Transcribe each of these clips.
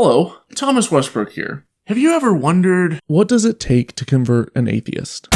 Hello, Thomas Westbrook here. Have you ever wondered, what does it take to convert an atheist?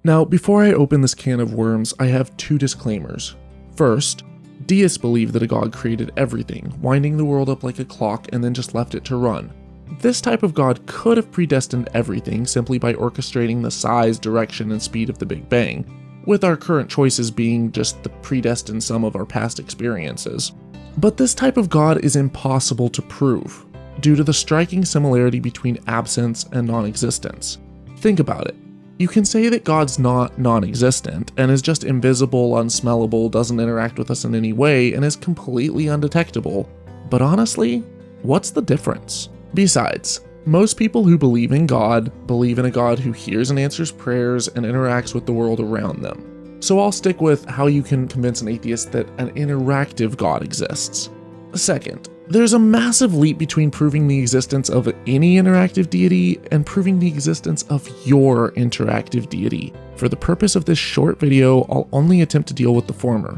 Now, before I open this can of worms, I have two disclaimers. First, deists believe that a god created everything, winding the world up like a clock and then just left it to run. This type of god could have predestined everything simply by orchestrating the size, direction, and speed of the Big Bang, with our current choices being just the predestined sum of our past experiences. But this type of god is impossible to prove, due to the striking similarity between absence and non-existence. Think about it. You can say that God's not non-existent, and is just invisible, unsmellable, doesn't interact with us in any way, and is completely undetectable. But honestly, what's the difference? Besides, most people who believe in a God who hears and answers prayers and interacts with the world around them. So I'll stick with how you can convince an atheist that an interactive God exists. Second, there's a massive leap between proving the existence of any interactive deity and proving the existence of your interactive deity. For the purpose of this short video, I'll only attempt to deal with the former.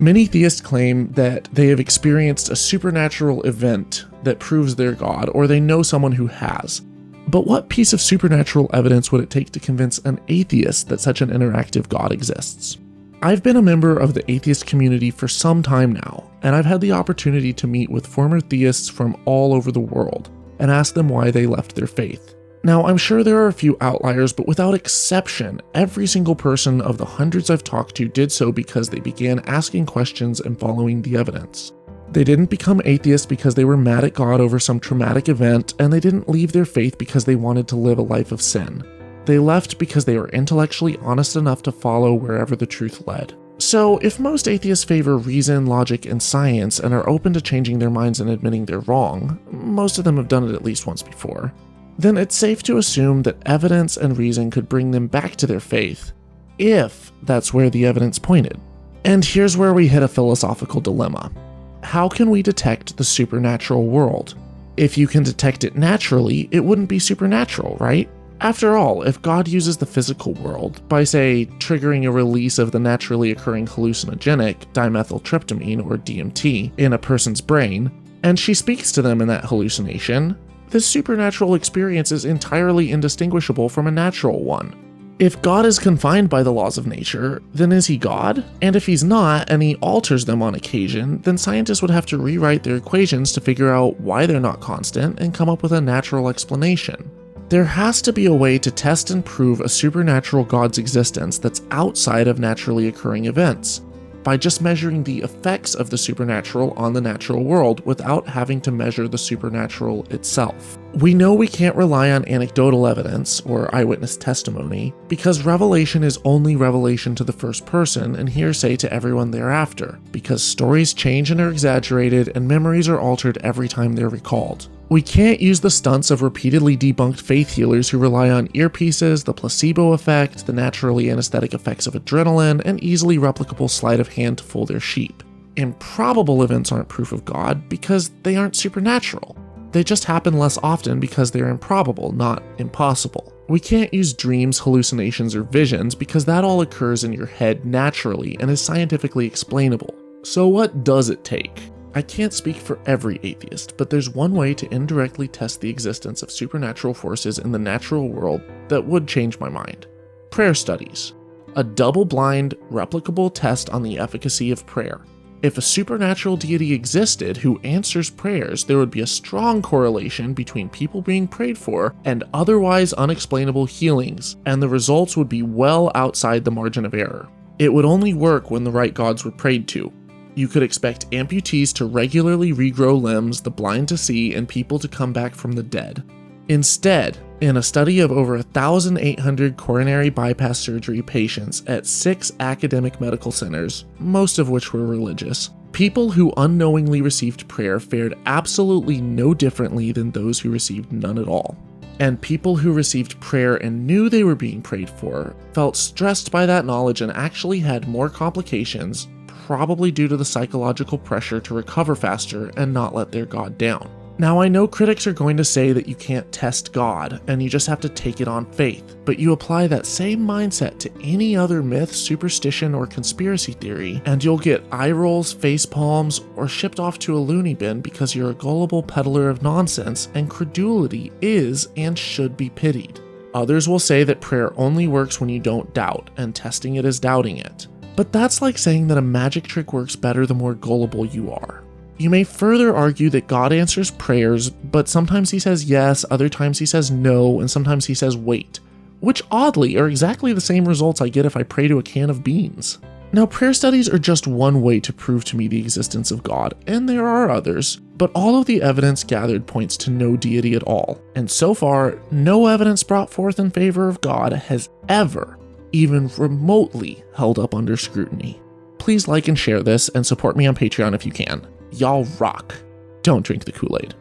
Many theists claim that they have experienced a supernatural event that proves they're God, or they know someone who has. But what piece of supernatural evidence would it take to convince an atheist that such an interactive God exists? I've been a member of the atheist community for some time now, and I've had the opportunity to meet with former theists from all over the world and ask them why they left their faith. Now, I'm sure there are a few outliers, but without exception, every single person of the hundreds I've talked to did so because they began asking questions and following the evidence. They didn't become atheists because they were mad at God over some traumatic event, and they didn't leave their faith because they wanted to live a life of sin. They left because they were intellectually honest enough to follow wherever the truth led. So, if most atheists favor reason, logic, and science and are open to changing their minds and admitting they're wrong, most of them have done it at least once before, then it's safe to assume that evidence and reason could bring them back to their faith, if that's where the evidence pointed. And here's where we hit a philosophical dilemma. How can we detect the supernatural world? If you can detect it naturally, it wouldn't be supernatural, right? After all, if God uses the physical world by, say, triggering a release of the naturally occurring hallucinogenic Dimethyltryptamine, or DMT, in a person's brain, and she speaks to them in that hallucination, this supernatural experience is entirely indistinguishable from a natural one. If God is confined by the laws of nature, then is he God? And if he's not, and he alters them on occasion, then scientists would have to rewrite their equations to figure out why they're not constant and come up with a natural explanation. There has to be a way to test and prove a supernatural God's existence that's outside of naturally occurring events, by just measuring the effects of the supernatural on the natural world without having to measure the supernatural itself. We know we can't rely on anecdotal evidence, or eyewitness testimony, because revelation is only revelation to the first person and hearsay to everyone thereafter, because stories change and are exaggerated and memories are altered every time they're recalled. We can't use the stunts of repeatedly debunked faith healers who rely on earpieces, the placebo effect, the naturally anesthetic effects of adrenaline, and easily replicable sleight of hand to fool their sheep. Improbable events aren't proof of God because they aren't supernatural. They just happen less often because they're improbable, not impossible. We can't use dreams, hallucinations, or visions because that all occurs in your head naturally and is scientifically explainable. So what does it take? I can't speak for every atheist, but there's one way to indirectly test the existence of supernatural forces in the natural world that would change my mind. Prayer studies. A double-blind, replicable test on the efficacy of prayer. If a supernatural deity existed who answers prayers, there would be a strong correlation between people being prayed for and otherwise unexplainable healings, and the results would be well outside the margin of error. It would only work when the right gods were prayed to. You could expect amputees to regularly regrow limbs, the blind to see, and people to come back from the dead. Instead, in a study of over 1,800 coronary bypass surgery patients at 6 academic medical centers, most of which were religious, people who unknowingly received prayer fared absolutely no differently than those who received none at all. And people who received prayer and knew they were being prayed for felt stressed by that knowledge and actually had more complications, probably due to the psychological pressure to recover faster and not let their God down. Now, I know critics are going to say that you can't test God and you just have to take it on faith, but you apply that same mindset to any other myth, superstition, or conspiracy theory, and you'll get eye rolls, face palms, or shipped off to a loony bin because you're a gullible peddler of nonsense, and credulity is and should be pitied. Others will say that prayer only works when you don't doubt, and testing it is doubting it. But that's like saying that a magic trick works better the more gullible you are. You may further argue that God answers prayers, but sometimes he says yes, other times he says no, and sometimes he says wait, which oddly are exactly the same results I get if I pray to a can of beans. Now, prayer studies are just one way to prove to me the existence of God, and there are others, but all of the evidence gathered points to no deity at all, and so far, no evidence brought forth in favor of God has ever, even remotely, held up under scrutiny. Please like and share this, and support me on Patreon if you can. Y'all rock. Don't drink the Kool-Aid.